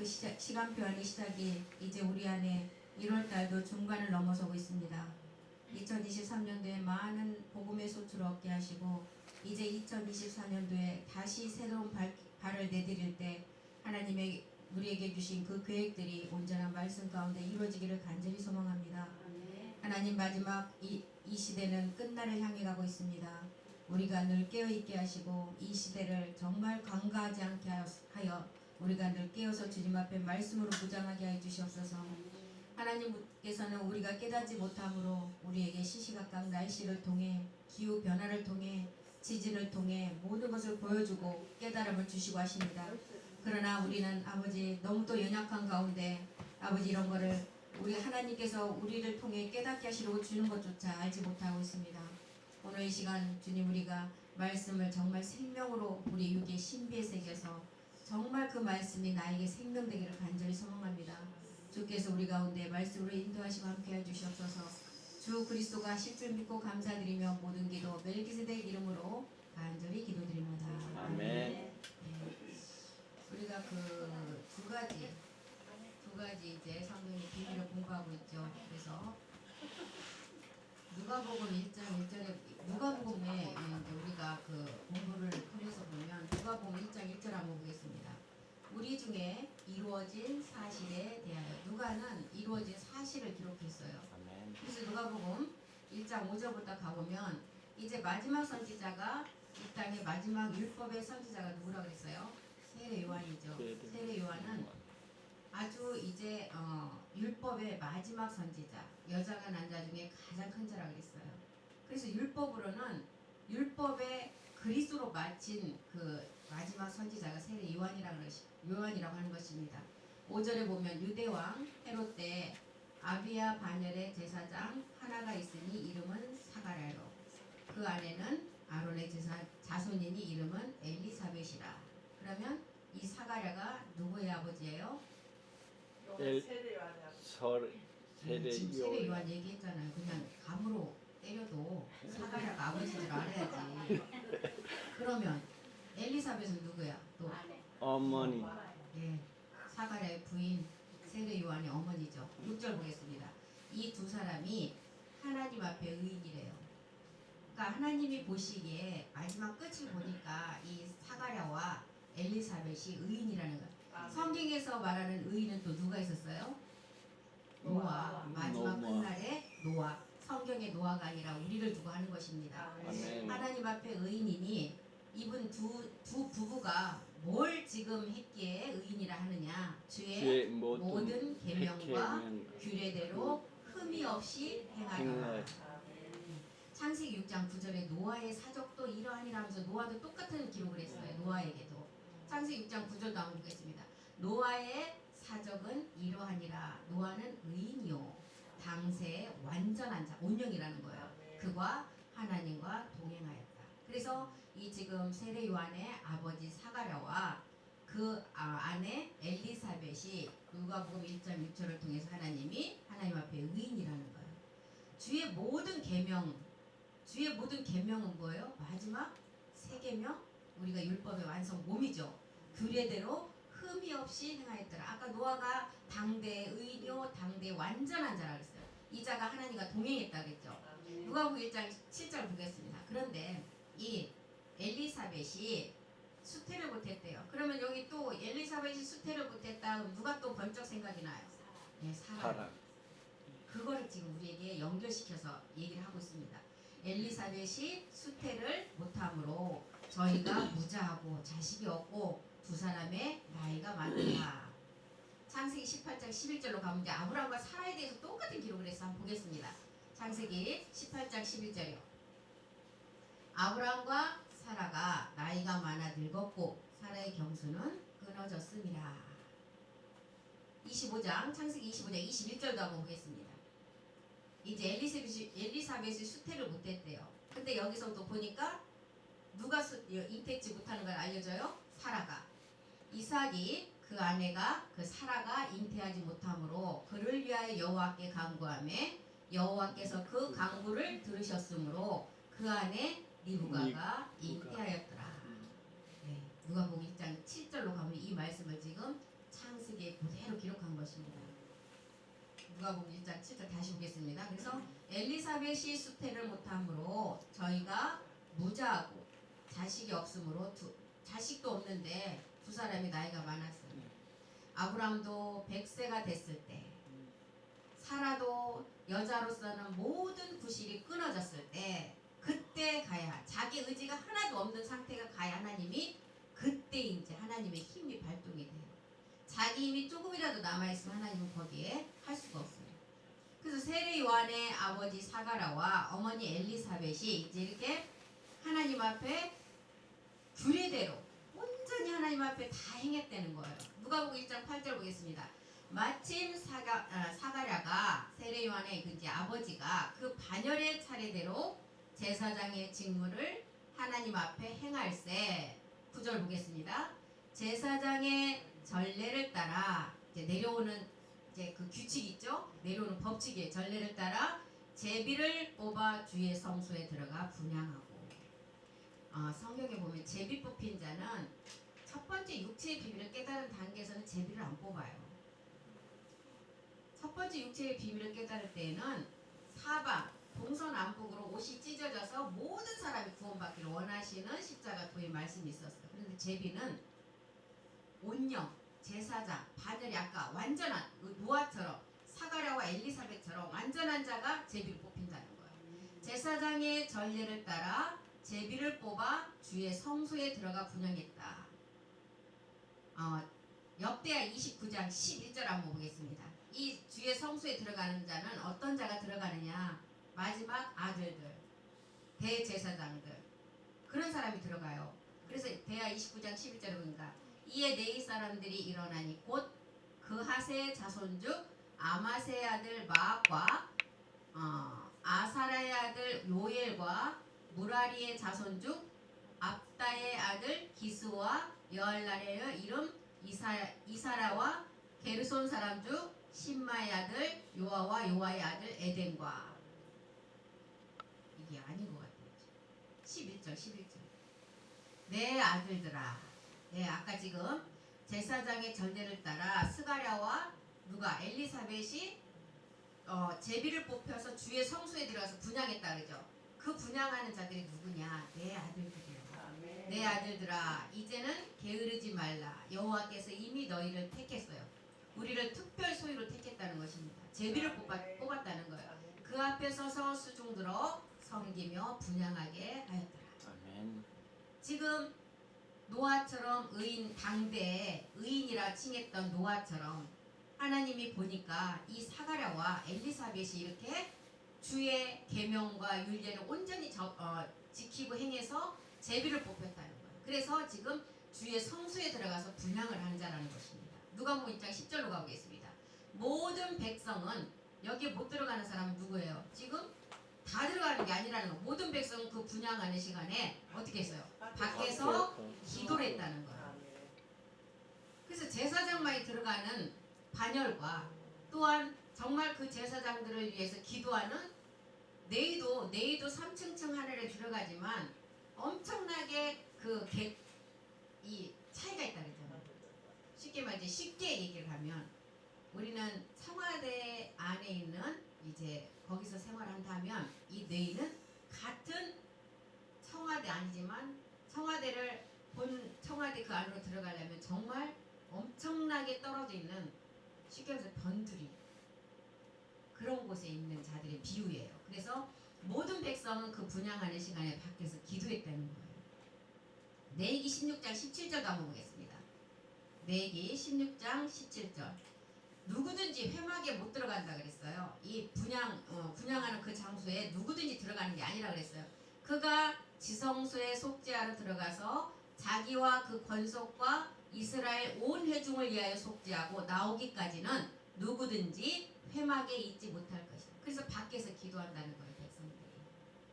그 시간표 안의 시작이 이제 우리 안에 1월달도 중반을 넘어서고 있습니다. 2023년도에 많은 복음의 소출을 얻게 하시고 이제 2024년도에 다시 새로운 발을 내디딜 때 하나님의 우리에게 주신 그 계획들이 온전한 말씀 가운데 이루어지기를 간절히 소망합니다. 하나님 마지막 이 시대는 끝날을 향해 가고 있습니다. 우리가 늘 깨어있게 하시고 이 시대를 정말 간과하지 않게 하여 우리가 늘 깨어서 주님 앞에 말씀으로 무장하게 해 주시옵소서. 하나님께서는 우리가 깨닫지 못함으로 우리에게 시시각각 날씨를 통해 기후 변화를 통해 지진을 통해 모든 것을 보여주고 깨달음을 주시고 하십니다. 그러나 우리는 아버지 너무도 연약한 가운데 아버지 이런 거를 우리 하나님께서 우리를 통해 깨닫게 하시려고 주는 것조차 알지 못하고 있습니다. 오늘 이 시간 주님 우리가 말씀을 정말 생명으로 우리 육의 신비에 새겨서 정말 그 말씀이 나에게 생명되기를 간절히 소망합니다. 주께서 우리 가운데 말씀으로 인도하시고 함께해 주시옵소서. 주 그리스도가 하실 줄 믿고 감사드리며 모든 기도 멜기세덱 이름으로 간절히 기도드립니다. 아멘. 네. 우리가 그 두 가지 이제 성경의 비밀을 공부하고 있죠. 그래서 누가복음 1장 1절에 누가복음에 이제 우리가 그 공부를 통해서 보면 누가복음 1장 1절 한번 보겠습니다. 우리 중에 이루어진 사실에 대하여 누가는 이루어진 사실을 기록했어요. 아멘. 그래서 누가복음 1장 5절부터 가보면 이제 마지막 선지자가 이 땅의 마지막 율법의 선지자가 누구라고 했어요? 세례 요한이죠. 세례 요한은 아주 이제 율법의 마지막 선지자, 여자가 난 자 중에 가장 큰 자라고 그랬어요. 그래서 율법으로는 율법의 그리스도로 마친 그 마지막 선지자가 세례 요한이라고 하는 것입니다. 5절에 보면 유대왕 헤롯 때 아비야 반열의 제사장 하나가 있으니 이름은 사가랴로 그 아내는 아론의 자손이니 이름은 엘리사벳이라. 그러면 이 사가랴가 누구의 아버지예요? 세례 요한 얘기했잖아요. 그냥 감으로 때려도 사가랴가 아버지인 줄 알아야지. 그러면 엘리사벳은 누구야? 또 어머니. 예, 사가랴의 부인 세례 요한의 어머니죠. 6절 보겠습니다. 이 두 사람이 하나님 앞에 의인이래요. 그러니까 하나님이 보시기에 마지막 끝을 보니까 이 사가랴와 엘리사벳이 의인이라는 거예요. 성경에서 말하는 의인은 또 누가 있었어요? 노아. 마지막 끝날에 노아. 성경의 노아가 아니라 우리를 두고 하는 것입니다. 아멘. 하나님 앞에 의인이니 이분 두 부부가 뭘 지금 했기에 의인이라 하느냐? 주의 모든 계명과 규례대로 흠이 없이 행하라. 창세기 6장 9절에 노아의 사적도 이러하니라 하면서 노아도 똑같은 기록을 했어요. 노아에게도. 창세기 6장 9절도 한번 보겠습니다. 노아의 사적은 이러하니라. 노아는 의인이요 당세의 완전한 자, 온영이라는 거예요. 그가 하나님과 동행하였다. 그래서 이 지금 세례 요한의 아버지 사가랴와 그 아내 엘리사벳이 누가복음 1장 6절을 통해서 하나님이 하나님 앞에 의인이라는 거예요. 주의 모든 계명은 뭐예요? 마지막 세 계명 우리가 율법의 완성 몸이죠. 규례대로 흠이 없이 행하였더라. 아까 노아가 당대 의료 당대 완전한 자라 그랬어요. 이 자가 하나님과 동행했다 그랬죠. 누가복음 1장 7절 보겠습니다. 그런데 이 엘리사벳이 수태를 못했대요. 그러면 여기 또 엘리사벳이 수태를 못했다. 누가 또 번쩍 생각이 나요? 네, 사라. 그거를 지금 우리에게 연결시켜서 얘기를 하고 있습니다. 엘리사벳이 수태를 못함으로 저희가 무자하고 자식이 없고 두 사람의 나이가 많다. 창세기 18장 11절로 가면 이제 아브라함과 사라에 대해서 똑같은 기록을 해서 한번 보겠습니다. 창세기 18장 11절이요. 아브라함과 사라가 나이가 많아 늙었고 사라의 경수는 끊어졌습니다. 25장 창세기 25장 21절도 한번 보겠습니다. 이제 엘리사벳이 수태를 못했대요. 근데 여기서 또 보니까 누가 잉태치 못하는 걸 알려줘요? 사라가. 이삭이 그 아내가 그 사라가 잉태하지 못하므로 그를 위하여 여호와께 간구하매 여호와께서 그 간구를 들으셨으므로 그 아내 리브가가 잉태하였더라. 네, 누가복음 1장 7절로 가면 이 말씀을 지금 창세기에 그대로 기록한 것입니다. 누가복음 1장 7절 다시 보겠습니다. 그래서 엘리사벳이 수태를 못함으로 저희가 무자하고 자식이 없으므로 자식도 없는데 두 사람이 나이가 많았어요. 아브람도 100세가 됐을 때, 사라도 여자로서는 모든 구실이 끊어졌을 때, 그때 가야, 자기 의지가 하나도 없는 상태가 가야 하나님이, 그때 이제 하나님의 힘이 발동이 돼요. 자기 힘이 조금이라도 남아있으면 하나님은 거기에 할 수가 없어요. 그래서 세례 요한의 아버지 사가라와 어머니 엘리사벳이 이제 이렇게 하나님 앞에 규례대로 온전히 하나님 앞에 다 행했다는 거예요. 누가복음 1장 8절 보겠습니다. 마침 사가랴가 세례 요한의 이제 아버지가 그 반열의 차례대로 제사장의 직무를 하나님 앞에 행할세. 9절 보겠습니다. 제사장의 전례를 따라 이제 내려오는 이제 그 규칙 있죠? 내려오는 법칙이에요. 전례를 따라 제비를 뽑아 주의 성소에 들어가 분향하고. 성경에 보면 제비 뽑힌 자는 첫 번째 육체의 비밀을 깨달은 단계에서는 제비를 안 뽑아요. 첫 번째 육체의 비밀을 깨달을 때에는 사방 동서남북으로 옷이 찢어져서 모든 사람이 구원받기를 원하시는 십자가도의 말씀이 있었어요. 그런데 제비는 온영, 제사장, 반열이 아까 완전한 노아처럼 사가랴와 엘리사벳처럼 완전한 자가 제비를 뽑힌다는 거예요. 제사장의 전례를 따라 제비를 뽑아 주의 성소에 들어가 분향했다. 역대하 29장 11절 한번 보겠습니다. 이 주의 성소에 들어가는 자는 어떤 자가 들어가느냐? 마지막 아들들, 대제사장들, 그런 사람이 들어가요. 그래서 대하 29장 11절에 보니까 이에 네이 사람들이 일어나니 곧 그하세의 자손 중 아마세의 아들 마악과 아사라의 아들 요엘과 무라리의 자손 중 압다의 아들 기스와 여알라의 이름 이사라와 게르손 사람 중 신마의 아들 요아와 요아의 아들 에덴과. 이게 아닌 것 같아요. 11절 내 아들들아, 아까 지금 제사장의 전례를 따라 스가랴와 누가 엘리사벳이 제비를 뽑혀서 주의 성소에 들어가서 분향했다 그러죠. 그 분향하는 자들이 누구냐? 내 아들들이야. 내 아들들아, 이제는 게으르지 말라. 여호와께서 이미 너희를 택했어요. 우리를 특별 소유로 택했다는 것입니다. 제비를 뽑았다는 거예요. 그 앞에 서서 수중들어 섬기며 분향하게 하였더라. 아멘. 지금 노아처럼 당대에 의인이라 칭했던 노아처럼 하나님이 보니까 이 사가랴와 엘리사벳이 이렇게 주의 계명과 율례를 온전히 지키고 행해서 제비를 뽑혔다는 거예요. 그래서 지금 주의 성소에 들어가서 분향을 한 자라는 것입니다. 누가복음 1장 10절로 가보겠습니다. 모든 백성은 여기에 못 들어가는 사람은 누구예요? 지금 다 들어가는 게 아니라는 거. 모든 백성은 그 분향하는 시간에 어떻게 했어요? 밖에서 기도를 했다는 거예요. 그래서 제사장만이 들어가는 반열과 또한 정말 그 제사장들을 위해서 기도하는 네이도 3층층 하늘에 들어가지만 엄청나게 이 차이가 있다 그랬잖아요. 쉽게 말해 쉽게 얘기를 하면 우리는 청와대 안에 있는 이제 거기서 생활한다면 이 뇌는 같은 청와대 아니지만 청와대 그 안으로 들어가려면 정말 엄청나게 떨어져 있는 쉽게 말해서 변두리 그런 곳에 있는 자들의 비유예요. 그래서 모든 백성은 그 분향하는 시간에 밖에서 기도했다는 거예요. 레위기 16장 17절도 한번 보겠습니다. 레위기 16장 17절. 누구든지 회막에 못 들어간다 그랬어요. 이 분향하는 그 장소에 누구든지 들어가는 게 아니라 그랬어요. 그가 지성소에 속죄하러 들어가서 자기와 그 권속과 이스라엘 온 회중을 위하여 속죄하고 나오기까지는 누구든지 회막에 있지 못할 것이다. 그래서 밖에서 기도한다는 거예요, 백성들이.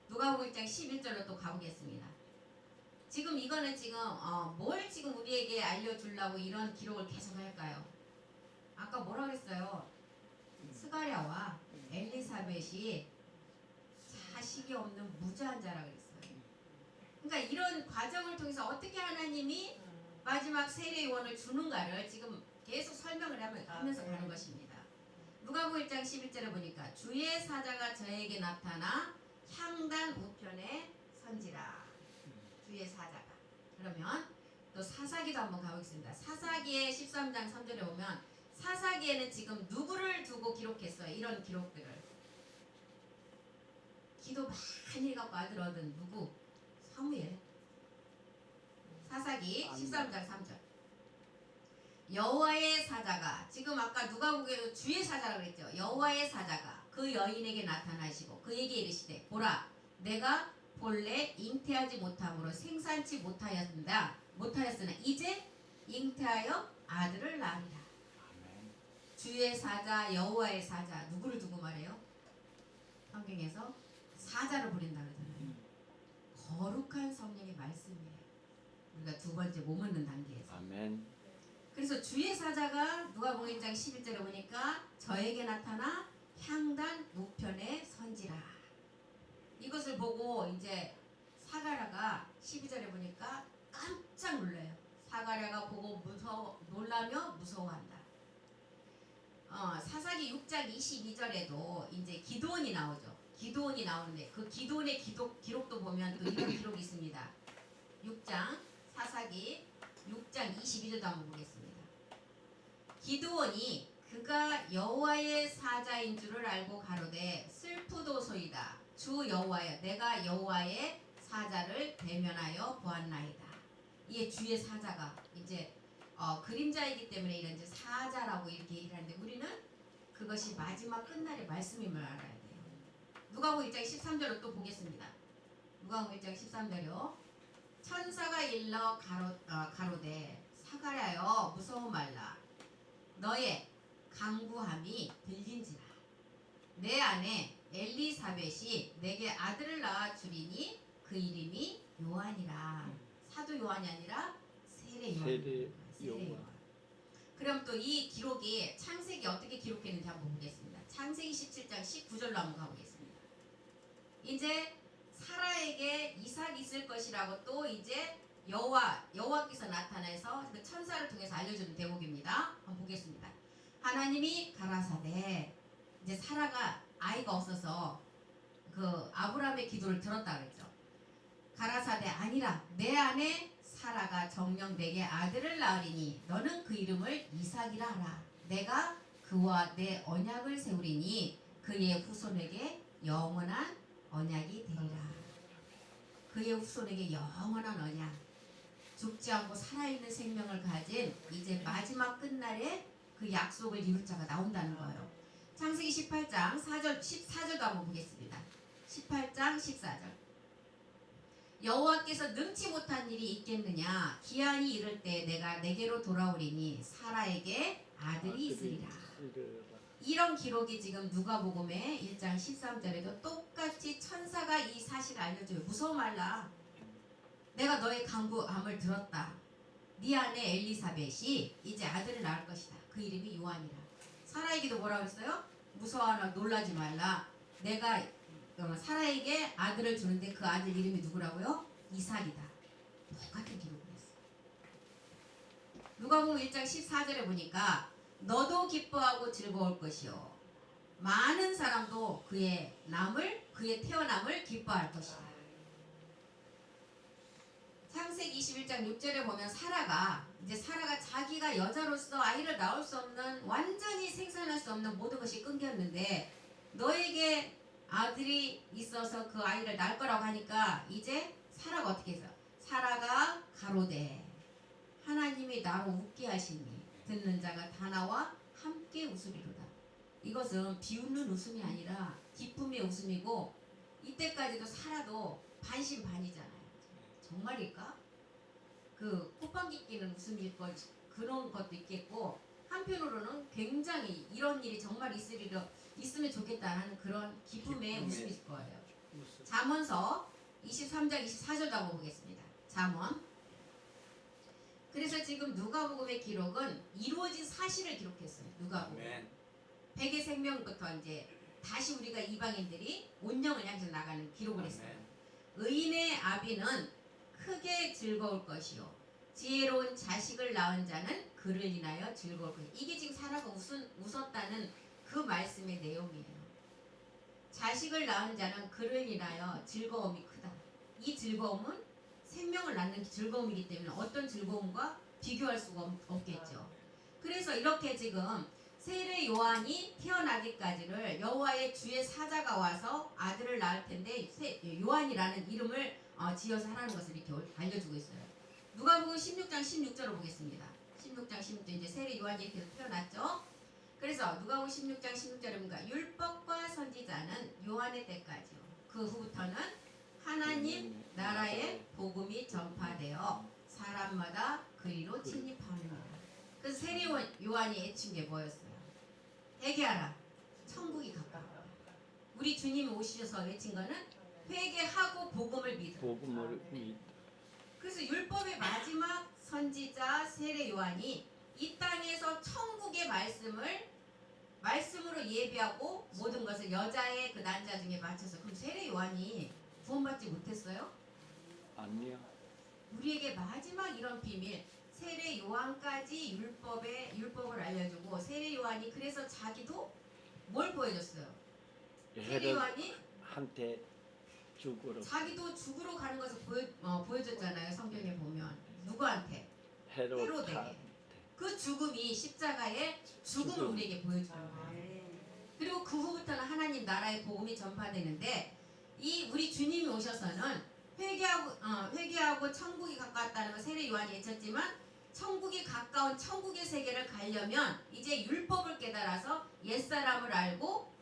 누가복음 1장 11절로 또 가보겠습니다. 지금 이거는 뭘 지금 우리에게 알려주려고 이런 기록을 계속 할까요? 아까 뭐라 그랬어요? 스가랴와 엘리사벳이 자식이 없는 무자한 자라 그랬어요. 그러니까 이런 과정을 통해서 어떻게 하나님이 마지막 세례요한을 주는가를 지금 계속 설명을 하면서 가는 것입니다. 누가복음 1장 11절에 보니까 주의 사자가 저에게 나타나 향단 우편에 선지라. 주의 사자가. 그러면 또 사사기도 한번 가보겠습니다. 사사기의 13장 3절에 보면 사사기에는 지금 누구를 두고 기록했어요? 이런 기록들을. 기도 많이 갖고 아들 얻은 누구? 사무엘. 사사기 13장 3절. 여호와의 사자가, 지금 아까 누가복음에도 주의 사자라고 그랬죠. 여호와의 사자가 그 여인에게 나타나시고 그에게 이르시되 보라 내가 본래 잉태하지 못함으로 생산치 못하였으나 이제 잉태하여 아들을 낳으리라. 아멘. 주의 사자 여호와의 사자 누구를 두고 말해요? 성경에서 사자를 부린다 그러잖아요. 거룩한 성령의 말씀이에요. 우리가 두 번째 못 묻는 단계에서. 아멘. 그래서 주의 사자가 누가복음 1장 11절에 보니까 저에게 나타나 향단 우편에 선지라. 이것을 보고 이제 사가랴가 12절에 보니까 깜짝 놀라요. 사가랴가 보고 놀라며 무서워한다. 사사기 6장 22절에도 이제 기드온이 나오죠. 기드온이 나오는데 그 기드온의 기록도 보면 또 이런 기록이 있습니다. 사사기 6장 22절도 한번 보겠습니다. 기드온이 그가 여호와의 사자인 줄을 알고 가로되 슬프도소이다. 주 여호와여 내가 여호와의 사자를 대면하여 보았나이다. 이게 주의 사자가 이제 그림자이기 때문에 이런 이제 사자라고 이렇게 얘기를 하는데 우리는 그것이 마지막 끝날의 말씀임을 알아야 돼요. 누가복음 1장 13절을 또 보겠습니다. 누가복음 1장 13절요. 천사가 일러 가로되 사가랴여 무서워 말라. 너의 강구함이 들린지라. 내 아내 엘리사벳이 내게 아들을 낳아 주리니 그 이름이 요한이라. 사도 요한이 아니라 세례 요한. 그럼 또 이 기록이 창세기 어떻게 기록했는지 한번 보겠습니다. 창세기 17장 19절로 한번 가보겠습니다. 이제 사라에게 이삭이 있을 것이라고 또 이제 여호와께서 나타나서 그 천사를 통해서 알려주는 대목입니다. 한번 보겠습니다. 하나님이 가라사대 이제 사라가 아이가 없어서 그 아브라함의 기도를 들었다 그랬죠. 가라사대 아니라 내 아내 사라가 정녕 내게 아들을 낳으리니 너는 그 이름을 이삭이라 하라. 내가 그와 내 언약을 세우리니 그의 후손에게 영원한 언약이 되리라. 그의 후손에게 영원한 언약. 죽지 않고 살아있는 생명을 가진 이제 마지막 끝날에 그 약속을 이룰 자가 나온다는 거예요. 창세기 18장 14절도 한번 보겠습니다. 18장 14절. 여호와께서 능치 못한 일이 있겠느냐. 기한이 이를 때 내가 내게로 돌아오리니 사라에게 아들이 있으리라. 이런 기록이 지금 누가복음의 1장 13절에도 똑같이 천사가 이 사실을 알려줘요. 무서워 말라. 내가 너의 간구함을 들었다. 네 아내 엘리사벳이 이제 아들을 낳을 것이다. 그 이름이 요한이라. 사라에게도 뭐라고 했어요? 무서워하나 놀라지 말라. 내가 사라에게 아들을 주는데 그 아들 이름이 누구라고요? 이삭이다. 똑같은 기록을 했어요. 누가복음 1장 14절에 보니까 너도 기뻐하고 즐거울 것이요 많은 사람도 그의 태어남을 기뻐할 것이다. 창세기 21장 6절에 보면 사라가 자기가 여자로서 아이를 낳을 수 없는 완전히 생산할 수 없는 모든 것이 끊겼는데 너에게 아들이 있어서 그 아이를 낳을 거라고 하니까 이제 사라가 어떻게 했어요? 사라가 가로되 하나님이 나로 웃게 하시니 듣는 자가 다 나와 함께 웃으리로다. 이것은 비웃는 웃음이 아니라 기쁨의 웃음이고 이때까지도 사라도 반신반의잖아요. 정말일까? 그 콧방귀 끼는 웃음일 것 그런 것도 있겠고 한편으로는 굉장히 이런 일이 정말 있으면 좋겠다는 그런 기쁨의 웃음일 거예요. 잠언서 23장 24절도 한번 보겠습니다. 잠언. 그래서 지금 누가복음의 기록은 이루어진 사실을 기록했어요. 누가복음. 백의 생명부터 이제 다시 우리가 이방인들이 온영을 향해서 나가는 기록을 했어요. 의인의 아비는 크게 즐거울 것이요 지혜로운 자식을 낳은 자는 그를 인하여 즐거울 것이다. 이게 지금 사라가 웃었다는 그 말씀의 내용이에요. 자식을 낳은 자는 그를 인하여 즐거움이 크다. 이 즐거움은 생명을 낳는 즐거움이기 때문에 어떤 즐거움과 비교할 수가 없겠죠. 그래서 이렇게 지금 세례 요한이 태어나기까지를 여호와의 주의 사자가 와서 아들을 낳을 텐데 요한이라는 이름을 지어서 하라는 것을 이렇게 알려주고 있어요. 누가복음 16장 16절을 보겠습니다. 16장 16절 이제 세례 요한이 이렇게 태어났죠. 그래서 누가복음 16장 16절에 보니까 율법과 선지자는 요한의 때까지요. 그 후부터는 하나님 나라의 복음이 전파되어 사람마다 그리로 침입하느니라. 그래서 세례 요한이 외친 게 뭐였어요? 회개하라. 천국이 가까웠다. 우리 주님이 오셔서 외친 거는 회개하고 복음을 믿으라. 복음을 믿. 그래서 율법의 마지막 선지자 세례 요한이 이 땅에서 천국의 말씀으로 예비하고 모든 것을 여자의 그 난자 중에 맞춰서. 그럼 세례 요한이 구원받지 못했어요? 아니요. 우리에게 마지막 이런 비밀, 세례 요한까지 율법을 알려주고 세례 요한이 그래서 자기도 뭘 보여줬어요? 세례 요한이 한테 죽으러 자기도 죽으러 가는 것을 보여줬잖아요. 성경에 보면 누구한테? 헤로데게. 그 죽음이 십자가의 죽음을 우리에게 보여주는 거예요. 그리고 그 후부터는 하나님 나라의 복음이 전파되는데 이 우리 주님이 오셔서는 회개하고 천국이 가까웠다는 걸 세례 요한이 외쳤지만 천국이 가까운 천국의 세계를 가려면 이제 율법을 깨달아서 옛사람을 알고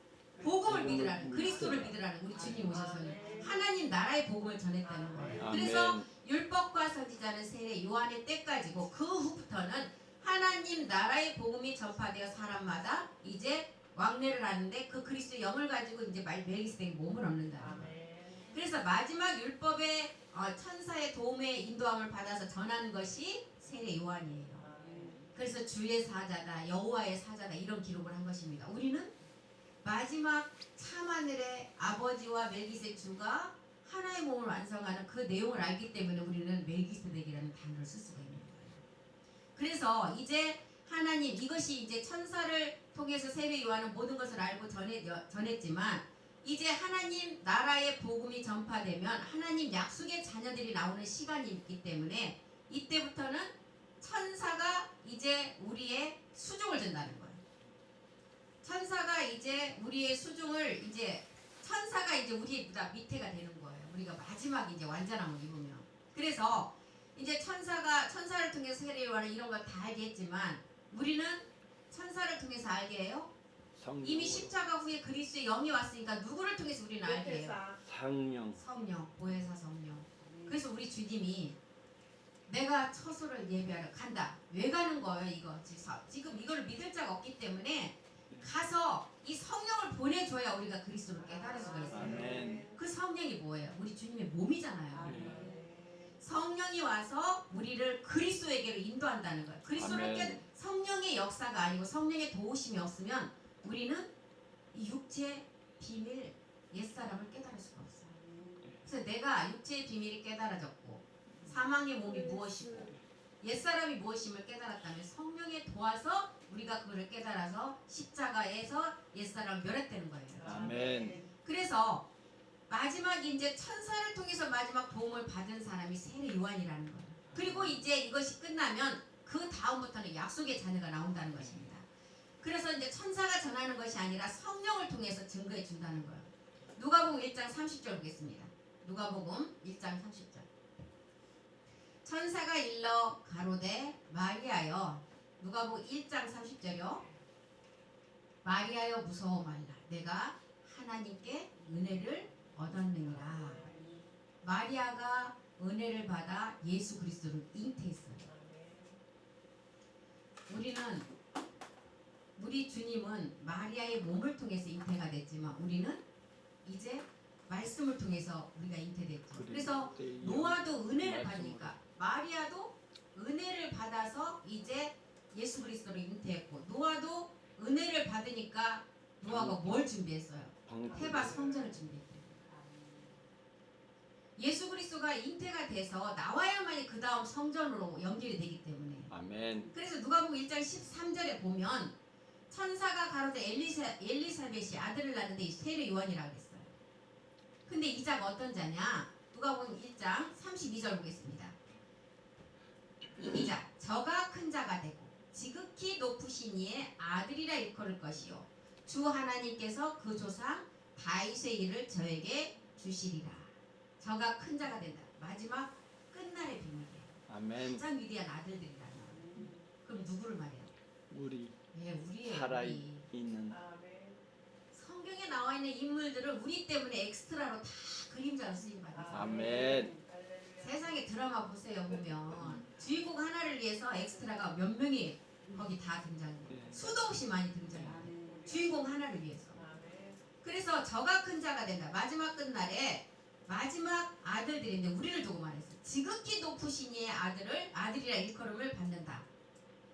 복음을 믿으라는, 그리스도를 믿으라는, 우리 주님 오셔서는 하나님 나라의 복음을 전했다는 거예요. 그래서 율법과 선지자는 세례 요한의 때까지고 그 후부터는 하나님 나라의 복음이 전파되어 사람마다 이제 왕래를 하는데 그 그리스도의 영을 가지고 이제 멜기세덱 몸을 얻는다는 거예요. 그래서 마지막 율법의 천사의 도움의 인도함을 받아서 전하는 것이 세례 요한이에요. 그래서 주의 사자다, 여호와의 사자다 이런 기록을 한 것입니다. 우리는 마지막 참하늘의 아버지와 멜기세덱 주가 하나의 몸을 완성하는 그 내용을 알기 때문에 우리는 멜기세덱이라는 단어를 쓸 수가 있는 거예요. 그래서 이제 하나님, 이것이 이제 천사를 통해서 세례 요한은 모든 것을 알고 전했지만 이제 하나님 나라의 복음이 전파되면 하나님 약속의 자녀들이 나오는 시간이 있기 때문에 이때부터는 천사가 이제 우리의 수종을 준다는 거예요. 천사가 이제 우리의 수종을 천사가 이제 우리보다 밑에가 되는 거예요. 우리가 마지막 이제 완전함을 입으면. 그래서 이제 천사를 통해서 세례 요한은 이런 걸 다 알게 했지만 우리는 천사를 통해서 알게 해요. 이미 십자가 후에 그리스도의 영이 왔으니까 누구를 통해서 우리는 알게 해요? 성령, 보혜사 성령. 그래서 우리 주님이 내가 처소를 예비하러 간다. 왜 가는 거예요? 이거 지금 이걸 믿을 자가 없기 때문에 가서 이 성령을 보내줘야 우리가 그리스도를 깨달을 수가 있어요. 아멘. 그 성령이 뭐예요? 우리 주님의 몸이잖아요. 성령이 와서 우리를 그리스도에게로 인도한다는 거예요. 그리스도를 성령의 역사가 아니고 성령의 도우심이 없으면 우리는 이 육체의 비밀, 옛사람을 깨달을 수가 없어요. 그래서 내가 육체의 비밀이 깨달아졌고 사망의 몸이 무엇이고 옛사람이 무엇임을 깨달았다면 성령에 도와서 우리가 그거를 깨달아서 십자가에서 옛사람을 멸했다는 거예요. 아멘. 그래서 마지막 이제 천사를 통해서 마지막 도움을 받은 사람이 세례 요한이라는 거예요. 그리고 이제 이것이 끝나면 그 다음부터는 약속의 자녀가 나온다는 것입니다. 그래서 이제 천사가 전하는 것이 아니라 성령을 통해서 증거해 준다는 거예요. 누가복음 1장 30절 보겠습니다. 누가복음 1장 30절. 천사가 일러 가로되 마리아여, 누가복음 1장 30절이요. 마리아여 무서워 말라. 내가 하나님께 은혜를 얻었느니라. 마리아가 은혜를 받아 예수 그리스도를 잉태했어요. 우리 주님은 마리아의 몸을 통해서 잉태가 됐지만 우리는 이제 말씀을 통해서 우리가 잉태됐죠. 그래서 노아도 은혜를 받으니까 마리아도 은혜를 받아서 이제 예수 그리스도를 잉태했고 노아도 은혜를 받으니까 노아가 뭘 준비했어요? 해바 성전을 준비했대요. 예수 그리스도가 잉태가 돼서 나와야만이 그 다음 성전으로 연결이 되기 때문에. 아멘. 그래서 누가복음 1장 13절에 보면 천사가 가로되 엘리사벳이 아들을 낳는데 이 세례 요한이라고 했어요. 근데 이 자가 어떤 자냐? 누가복음 1장 32절 보겠습니다. 이 자, 저가 큰 자가 되고 지극히 높으신 이의 아들이라 일컬을 것이요 주 하나님께서 그 조상 다윗의 일을 저에게 주시리라. 저가 큰 자가 된다. 마지막 끝날의 비밀이에요. 아멘. 가장 위대한 아들들이라는. 그럼 누구를 말해요? 우리 예, 우리의 살아 우리. 있는 아멘. 성경에 나와 있는 인물들을 우리 때문에 엑스트라로 다 그림자로 쓰임 받았어요. 아멘. 할렐루야. 세상에 드라마 보세요 보면 주인공 하나를 위해서 엑스트라가 몇 명이 거기 다 등장해요. 예. 수도 없이 많이 등장해요. 주인공 하나를 위해서. 아멘. 그래서 저가 큰 자가 된다. 마지막 끝날에 마지막 아들들인데 우리를 두고 말했어요. 지극히 높으신 이의 아들이라 일컬음을 받는다.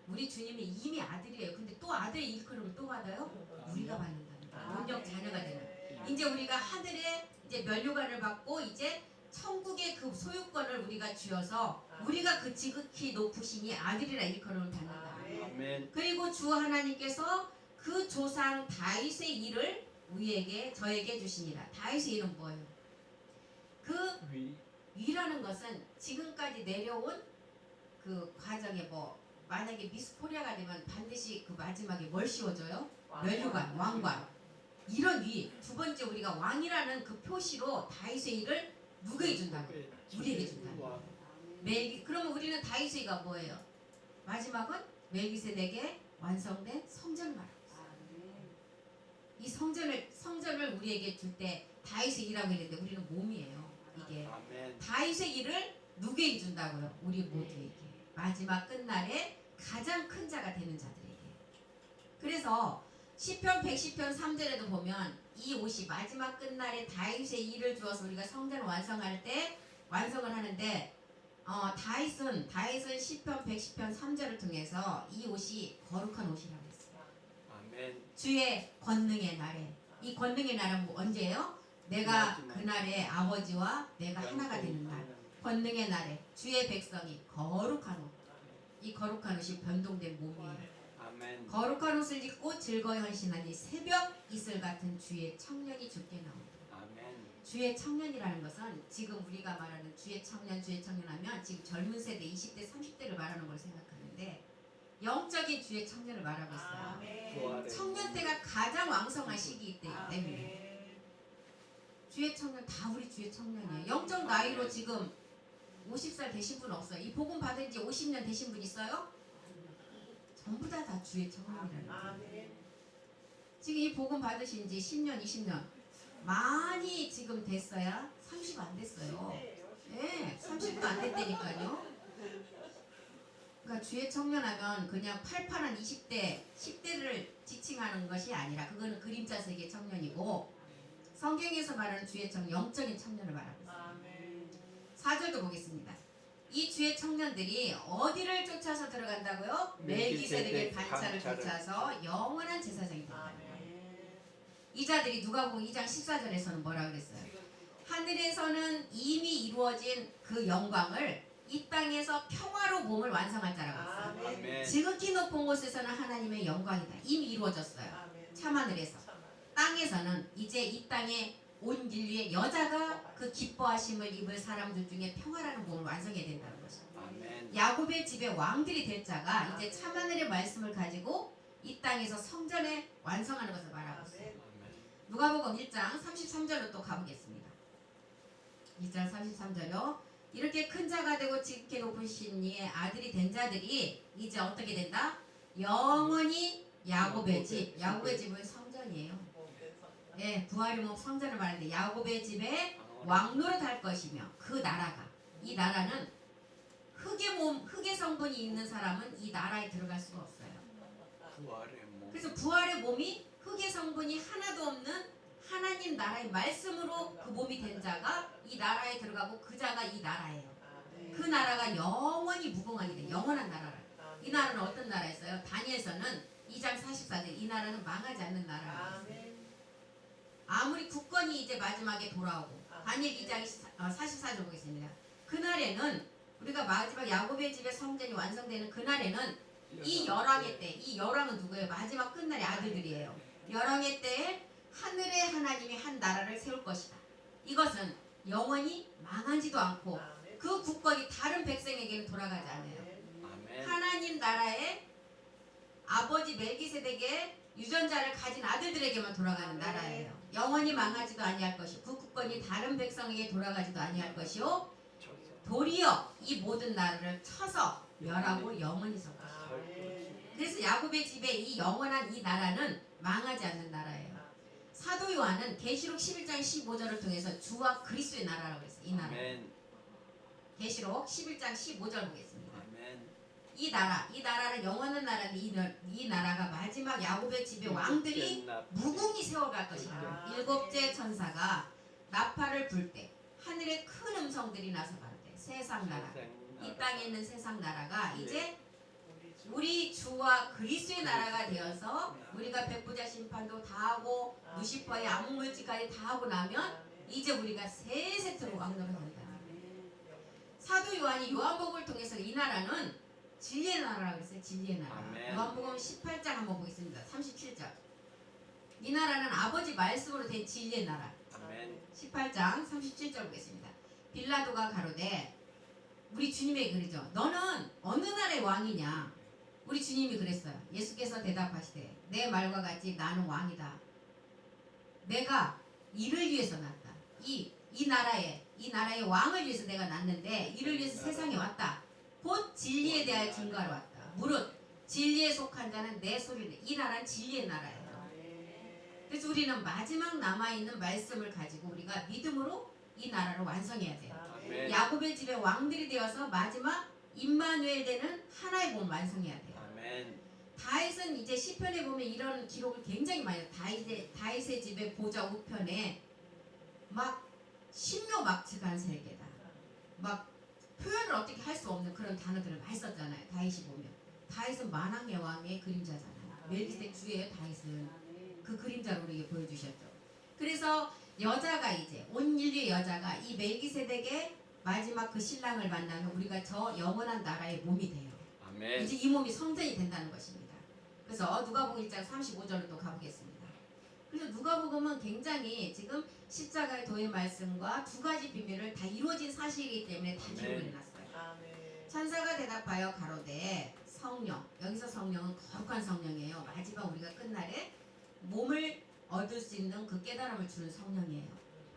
우리 주님이 이미 아들이에요. 근데 또 아들의 일컬음을 또 받아요? 우리가 받는다. 원력 자녀가 되는. 이제 우리가 하늘의 이제 면류관을 받고 이제 천국의 그 소유권을 우리가 쥐어서 우리가 그 지극히 높으신 이 아들이라 일컬음을 받는다. 아멘. 그리고 주 하나님께서 그 조상 다윗의 일을 저에게 주시니라. 다윗의 일은 뭐예요? 그 위라는 것은 지금까지 내려온 그 과정에 뭐 만약에 미스 코리아가 되면 반드시 그 마지막에 뭘 씌워줘요? 면류관, 왕관. 이런 위. 두 번째 우리가 왕이라는 그 표시로 다윗의 일을 누구에게 준다고? 우리에게 준다고. 그러면 우리는 다윗의 일가 뭐예요? 마지막은 멜기세덱의 완성된 성전을 말하고 있어요. 이 성전을 우리에게 줄 때 다윗의 일이라고 했는데 우리는 몸이에요. 이게 아멘. 다윗의 일을 누구에게 준다고요? 우리 모두에게. 마지막 끝날에 가장 큰 자가 되는 자들에게. 그래서 시편 110편 3절에도 보면 이 옷이 마지막 끝날에 다윗의 일을 주어서 우리가 성전을 완성할 때 완성을 하는데 다윗은 시편 110편 3절을 통해서 이 옷이 거룩한 옷이라고 했어요. 아멘. 주의 권능의 날에. 이 권능의 날은 언제예요? 내가 마지막. 그날에 아버지와 내가 하나가 되는 날. 권능의 날에 주의 백성이 거룩한 옷. 이 거룩한 옷이 변동된 몸이에요. 아멘. 거룩한 옷을 입고 즐거이 헌신하니 새벽 이슬 같은 주의 청년이 주께 나온다. 아멘. 주의 청년이라는 것은 지금 우리가 말하는 주의 청년 하면 지금 젊은 세대 20대 30대를 말하는 걸 생각하는데 영적인 주의 청년을 말하고 있어요. 아멘. 청년 때가 가장 왕성한 시기이기 때문에 주의 청년 다 우리 주의 청년이에요. 영적 나이로 지금 50살 되신 분 없어요. 이 복음 받은 지 50년 되신 분 있어요? 전부 다 주의 청년이라는 거예요. 아멘. 지금 이 복음 받으신 지 10년, 20년 많이 지금 됐어야 30 안 됐어요. 네, 30도 안 됐다니까요. 그러니까 주의 청년하면 그냥 팔팔한 20대, 10대를 지칭하는 것이 아니라 그거는 그림자 세계 청년이고 성경에서 말하는 주의 청년, 영적인 청년을 말하고 있어요. 아멘. 4절도 보겠습니다. 이 주의 청년들이 어디를 쫓아서 들어간다고요? 멜기세덱의 반차를 쫓아서 영원한 제사장이 된다. 이 자들이 누가복음 2장 14절에서는 뭐라 그랬어요? 하늘에서는 이미 이루어진 그 영광을 이 땅에서 평화로 몸을 완성할 자라고 했어요. 아멘. 지극히 높은 곳에서는 하나님의 영광이다. 이미 이루어졌어요. 참하늘에서. 땅에서는 이제 이 땅에 온 인류의 여자가 그 기뻐하심을 입을 사람들 중에 평화라는 몸을 완성해야 된다는 것입니다. 아멘. 야곱의 집의 왕들이 될 자가 이제 참하늘의 말씀을 가지고 이 땅에서 성전에 완성하는 것을 말하고 있어요. 누가복음 1장 33절로 또 가보겠습니다. 1장 33절요. 이렇게 큰 자가 되고 지극히 높으신 이의 아들이 된 자들이 이제 어떻게 된다? 영원히 야곱의 집. 야곱의 집은 성전이에요. 예, 부활의 몸 성전을 말하는데 야곱의 집에 왕노릇할 것이며 그 나라가 이 나라는 흙의 성분이 있는 사람은 이 나라에 들어갈 수가 없어요. 부활의 몸. 그래서 부활의 몸이 흙의 성분이 하나도 없는 하나님 나라의 말씀으로 그 몸이 된 자가 이 나라에 들어가고 그 자가 이 나라예요. 그 나라가 영원히 무궁하게 돼. 영원한 나라라. 이 나라는 어떤 나라였어요? 다니엘서는 2장 44절 이 나라는 망하지 않는 나라예요. 아무리 국권이 이제 마지막에 돌아오고 다니엘 2장 44절 보겠습니다. 그날에는 우리가 마지막 야곱의 집의 성전이 완성되는 그날에는 이 열왕의 때, 이 열왕은 누구예요? 마지막 끝날의 아들들이에요. 열왕의 때에 하늘의 하나님이 한 나라를 세울 것이다. 이것은 영원히 망하지도 않고 그 국권이 다른 백성에게는 돌아가지 않아요. 아멘. 하나님 나라의 아버지 멜기세덱의 유전자를 가진 아들들에게만 돌아가는 나라예요. 영원히 망하지도 아니할 것이요 그 국권이 다른 백성에게 돌아가지도 아니할 것이요 도리어 이 모든 나라를 쳐서 멸하고 영원히 설 것이요. 그래서 야곱의 집의 이 영원한 이 나라는 망하지 않는 나라예요. 사도 요한은 계시록 11장 15절을 통해서 주와 그리스도의 나라라고 했어요. 이 나라. 아멘. 계시록 11장 15절 보겠습니다. 아멘. 이 나라는 영원한 나라인데 이 나라가 마지막 야곱의 집의 왕들이 무궁히 세워갈 것이다. 일곱째 천사가 나팔을 불 때 하늘에 큰 음성들이 나서 가로되 세상 나라 이 땅에 있는 세상 나라가 이제 우리 주와 그리스도의 나라가 되어서 우리가 백부자 심판도 다 하고 루시퍼의 암흑물질까지 다 하고 나면 이제 우리가 새 세트로 왕노를 한다. 사도 요한이 요한복음을 통해서 이 나라는 진리의 나라라고 했어요. 진리의 나라. 아멘. 요한복음 18장 한번 보겠습니다. 37절. 이 나라는 아버지 말씀으로 된 진리의 나라. 아멘. 18장 37절 보겠습니다. 빌라도가 가로되 우리 주님의 글이죠. 너는 어느 나라의 왕이냐? 우리 주님이 그랬어요. 예수께서 대답하시되 내 말과 같이 나는 왕이다. 내가 이를 위해서 났다. 이 나라의 왕을 위해서 내가 났는데 이를 위해서 세상에 왔다. 곧 진리에 대하여 증거하러 왔다. 무릇 진리에 속한 자는 내 소리를. 이 나라는 진리의 나라예요. 그래서 우리는 마지막 남아있는 말씀을 가지고 우리가 믿음으로 이 나라를 완성해야 돼요. 아멘. 야곱의 집의 왕들이 되어서 마지막 임마누엘 되는 하나의 몸을 완성해야 돼요. 아멘. 다윗은 이제 시편에 보면 이런 기록을 굉장히 많이 해요. 다윗의 집의 보좌 우편에 막 신묘막측한 세계다. 막 표현을 어떻게 할 수 없는 그런 단어들을 많이 썼잖아요. 다윗이 보면 다윗은 만왕의 왕의 그림자잖아요. 멜기세덱 주예요. 다윗은 그 그림자로 우리에게 보여주셨죠. 그래서 여자가 이제 온 인류의 여자가 이 멜기세덱의 마지막 그 신랑을 만나면 우리가 저 영원한 나라의 몸이 돼요. 아멘. 이제 이 몸이 성전이 된다는 것입니다. 그래서 누가복음 1장 35절로 또 가보겠습니다. 그래서 누가복음은 굉장히 지금 십자가의 도의 말씀과 두 가지 비밀을 다 이루어진 사실이기 때문에 다 기록을 해놨어요. 천사가 대답하여 가로되 성령, 여기서 성령은 거룩한 성령이에요. 마지막 우리가 끝날에 몸을 얻을 수 있는 그 깨달음을 주는 성령이에요.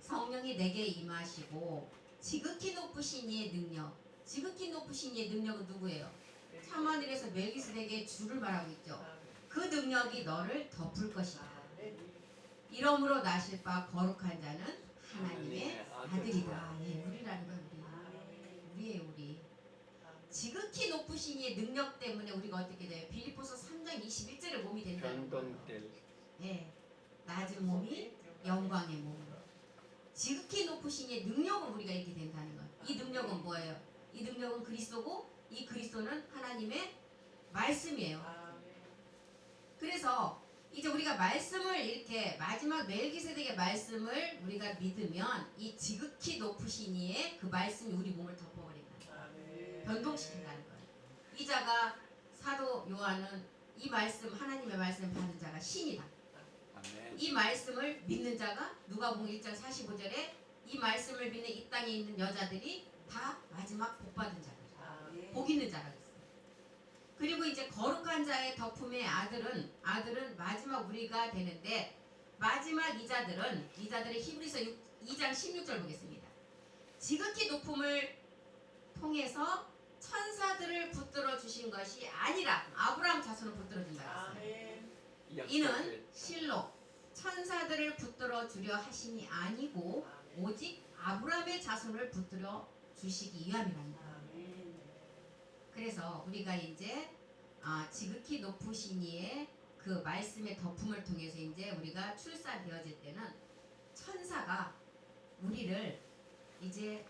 성령이 내게 임하시고 지극히 높으신 이의 능력. 지극히 높으신 이의 능력은 누구예요? 참하늘에서 멜기세덱의 주를 말하고 있죠. 그 능력이 너를 덮을 것이다. 이러므로 나실 바 거룩한 자는 하나님의 아들이다. 예, 우리라는 건 우리예요. 우리. 지극히 높으신 이의 능력 때문에 우리가 어떻게 돼요? 빌립보서 3장 21절에 몸이 된다는 거예요. 변동될. 예, 낮은 몸이 영광의 몸. 지극히 높으신 이의 능력은 우리가 이렇게 된다는 거예요. 이 능력은 뭐예요? 이 능력은 그리스도고 이 그리스도는 하나님의 말씀이에요. 그래서 이제 우리가 말씀을 이렇게 마지막 멜기세덱의 말씀을 우리가 믿으면 이 지극히 높으신 이의 그 말씀이 우리 몸을 덮어버린다. 변동시킨다는 거예요. 이 자가 사도 요한은 이 말씀 하나님의 말씀을 받은 자가 신이다. 아멘. 이 말씀을 믿는 자가 누가복음 1장 45절에 이 말씀을 믿는 이 땅에 있는 여자들이 다 마지막 복 받은 자들, 복 있는 자라고 했어요. 그리고 이제 거룩한 자의 덮음의 아들은 마지막 우리가 되는데 마지막 이자들의 히브리서 2장 16절 보겠습니다. 지극히 높음을 통해서 천사들을 붙들어 주신 것이 아니라 아브라함 자손을 붙들어 준다 했어요. 이는 실로 천사들을 붙들어 주려 하심이 아니고 오직 아브라함의 자손을 붙들어 주시기 위함이랍니다. 그래서 우리가 이제 지극히 높으신 이의 그 말씀의 덮음을 통해서 이제 우리가 출산되어질 때는 천사가 우리를 이제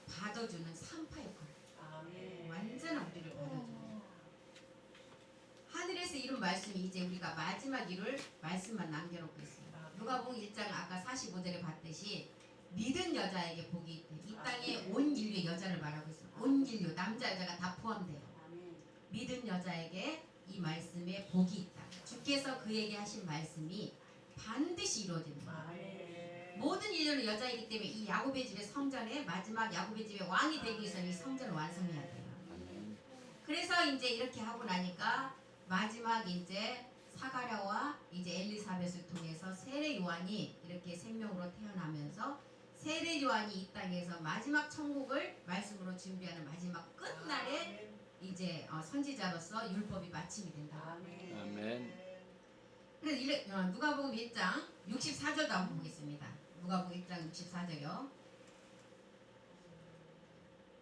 받아주는 산파 역할을 완전한 우리를 받아주는 하늘에서 이룬 말씀이 이제 우리가 마지막 이룰 말씀만 남겨놓고 있어요. 누가복음 1장 아까 45절에 봤듯이 믿은 여자에게 복이 있대. 이 땅에 온 인류의 여자를 말하고 있어. 온 인류 남자 여자가 다 포함돼요. 믿은 여자에게 이 말씀에 복이 있다. 주께서 그에게 하신 말씀이 반드시 이루어진다. 모든 인류는 여자이기 때문에 이 야곱의 집의 성전에 마지막 야곱의 집의 왕이 되기 위해서는 이 성전을 완성해야 돼요. 아멘. 그래서 이제 이렇게 하고 나니까 마지막 이제 사가랴와 이제 엘리사벳을 통해서 세례 요한이 이렇게 생명으로 태어나면서 세례 요한이 이 땅에서 마지막 천국을 말씀으로 준비하는 마지막 끝날에 이제 선지자로서 율법이 마침이 된다. 아멘. 그래서 누가복음 1장 64절도 한번 보겠습니다. 누가복음 1장 64절이요.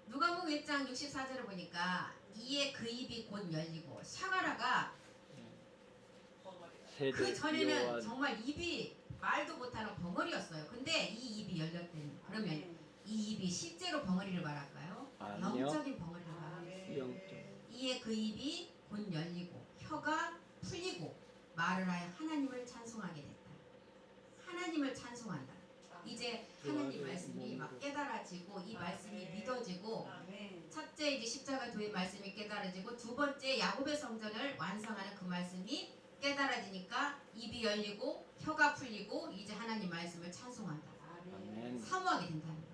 누가복음 1장 64절을 보니까 이에 그 입이 곧 열리고 사가랴가 그 전에는 정말 입이 말도 못하는 벙어리였어요. 근데 이 입이 열렸대요. 그러면 이 입이 실제로 벙어리를 말할까요? 아니요. 영적인 벙어리를 말하겠어요. 영적. 이에 그 입이 곧 열리고 혀가 풀리고 말을 하여 하나님을 찬송하게 됐다. 하나님을 찬송한다. 이제 하나님 말씀이 막 깨달아지고 이 말씀이 믿어지고 첫째 이제 십자가 도의 말씀이 깨달아지고 두 번째 야곱의 성전을 완성하는 그 말씀이 깨달아지니까 입이 열리고 혀가 풀리고 이제 하나님 말씀을 찬송한다. 아멘. 사모하게 된다는 거야.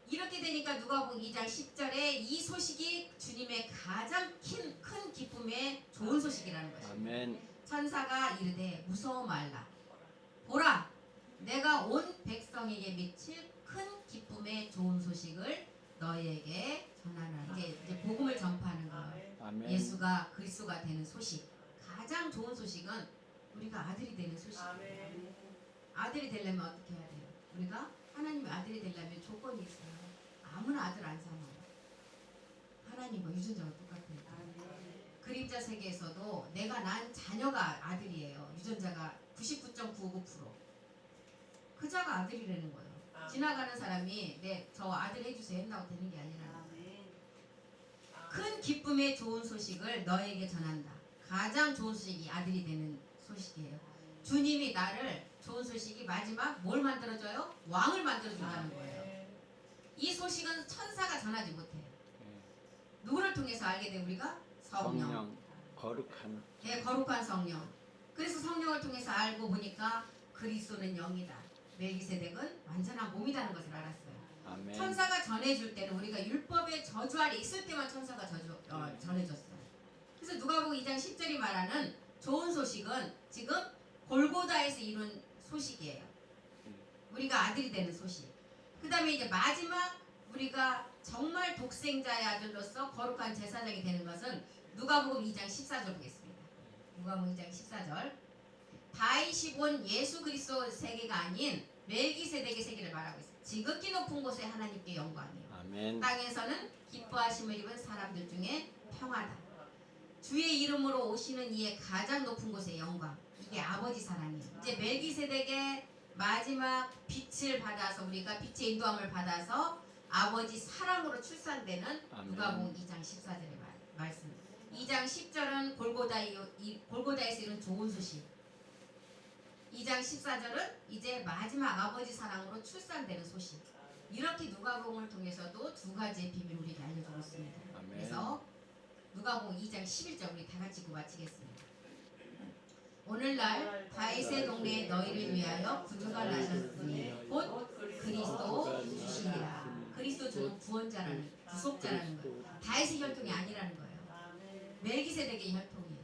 이렇게 되니까 누가복음 2장 10절에 이 소식이 주님의 가장 큰 기쁨의 좋은 소식이라는 것입니다. 아멘. 천사가 이르되 무서워 말라. 보라, 내가 온 백성에게 미칠 큰 기쁨의 좋은 소식을 너희에게 전하라. 이제 복음을 전파하는 거예요. 아멘. 예수가 그리스도가 되는 소식. 가장 좋은 소식은 우리가 아들이 되는 소식이에요. 아들이 되려면 어떻게 해야 돼요? 우리가 하나님의 아들이 되려면 조건이 있어요. 아무나 아들 안 삼아요. 하나님과 유전자가 똑같아요. 그림자 세계에서도 내가 난 자녀가 아들이에요. 유전자가 99.99%. 그 자가 아들이라는 거예요. 지나가는 사람이 저 아들 해주세요 했다고 되는 게 아니라 큰 기쁨의 좋은 소식을 너에게 전한다. 가장 좋은 소식이 아들이 되는 소식이에요. 주님이 나를 좋은 소식이 마지막 뭘 만들어줘요? 왕을 만들어준다는 거예요. 이 소식은 천사가 전하지 못해요. 누구를 통해서 알게 돼 우리가? 성령. 거룩한. 네, 거룩한 성령. 그래서 성령을 통해서 알고 보니까 그리스도는 영이다. 멜기세덱은 완전한 몸이라는 것을 알았어요. 아멘. 천사가 전해줄 때는 우리가 율법의 저주 아래 있을 때만 천사가 전해줬어요. 그래서 누가복음 2장 10절이 말하는 좋은 소식은 지금 골고다에서 이룬 소식이에요. 우리가 아들이 되는 소식. 그 다음에 이제 마지막 우리가 정말 독생자의 아들로서 거룩한 제사장이 되는 것은 누가복음 2장 14절 보겠습니다. 누가복음 2장 14절. 다윗이 본 예수 그리스도 세계가 아닌 멜기세덱의 세계를 말하고 있어요. 지극히 높은 곳에 하나님께 영광이요. 아멘. 땅에서는 기뻐하심을 입은 사람들 중에 평화다. 주의 이름으로 오시는 이의 가장 높은 곳의 영광. 이게 아버지 사랑이에요. 이제 멜기세덱의 마지막 빛을 받아서 우리가 빛의 인도함을 받아서 아버지 사랑으로 출산되는 아멘. 누가복음 2장 14절의 말씀. 2장 10절은 골고다에서 이룬 좋은 소식. 2장 14절은 이제 마지막 아버지 사랑으로 출산되는 소식. 이렇게 누가복음을 통해서도 두 가지의 비밀을 우리에게 알려주고 있습니다. 아멘. 그래서 누가복음 2장 11절 우리 다 같이 읽고 마치겠습니다. 오늘날 다윗의 동네에 너희를 위하여 구주가 나셨으니 곧 그리스도 주시니라. 그리스도 주는 구원자라는 구속자라는 거예요. 다윗의 혈통이 아니라는 거예요. 멜기세덱의 혈통이에요.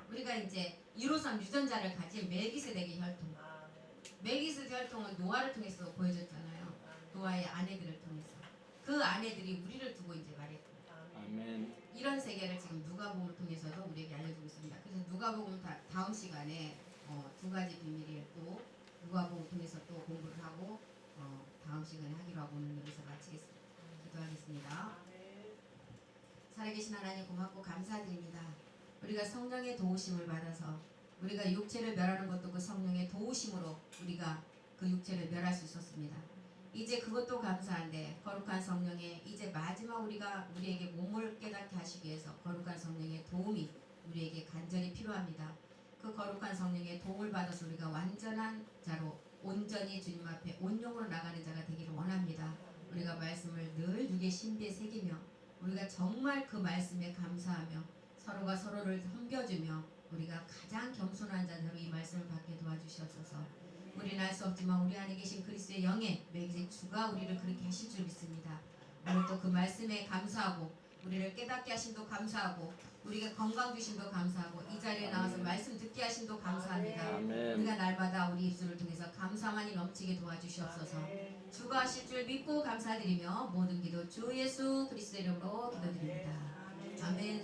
우리가 이제 1호선 유전자를 가진 멜기세덱의 혈통. 멜기세덱 혈통은 노아를 통해서 보여줬잖아요. 노아의 아내들을 통해서. 그 아내들이 우리를 두고 이제 말했고. 아멘. 이런 세계를 지금 누가복음을 통해서도 우리에게 알려주고 있습니다. 그래서 누가복음 다음 시간에 두 가지 비밀을 또 누가복음을 통해서 또 공부를 하고 다음 시간에 하기로 하고 오늘 여기서 마치겠습니다. 기도하겠습니다. 살아계신 하나님 고맙고 감사드립니다. 우리가 성령의 도우심을 받아서 우리가 육체를 멸하는 것도 그 성령의 도우심으로 우리가 그 육체를 멸할 수 있었습니다. 이제 그것도 감사한데 거룩한 성령의 이제 마지막 우리에게 몸을 깨닫게 하시기 위해서 거룩한 성령의 도움이 우리에게 간절히 필요합니다. 그 거룩한 성령의 도움을 받아서 우리가 완전한 자로 온전히 주님 앞에 온용으로 나가는 자가 되기를 원합니다. 우리가 말씀을 늘 육의 신비에 새기며 우리가 정말 그 말씀에 감사하며 서로가 서로를 섬겨주며 우리가 가장 겸손한 자들로 이 말씀을 받게 도와주시옵소서. 우리는 알 수 없지만 우리 안에 계신 그리스도의 영의 매기신 주가 우리를 그렇게 하실 줄 믿습니다. 오늘 또 그 말씀에 감사하고 우리를 깨닫게 하심도 감사하고 우리가 건강 주심도 감사하고 이 자리에 나와서 말씀 듣게 하심도 감사합니다. 아멘. 우리가 날마다 우리 입술을 통해서 감사만이 넘치게 도와주시옵소서. 주가 하실 줄 믿고 감사드리며 모든 기도 주 예수 그리스도 이름으로 기도드립니다. 아멘.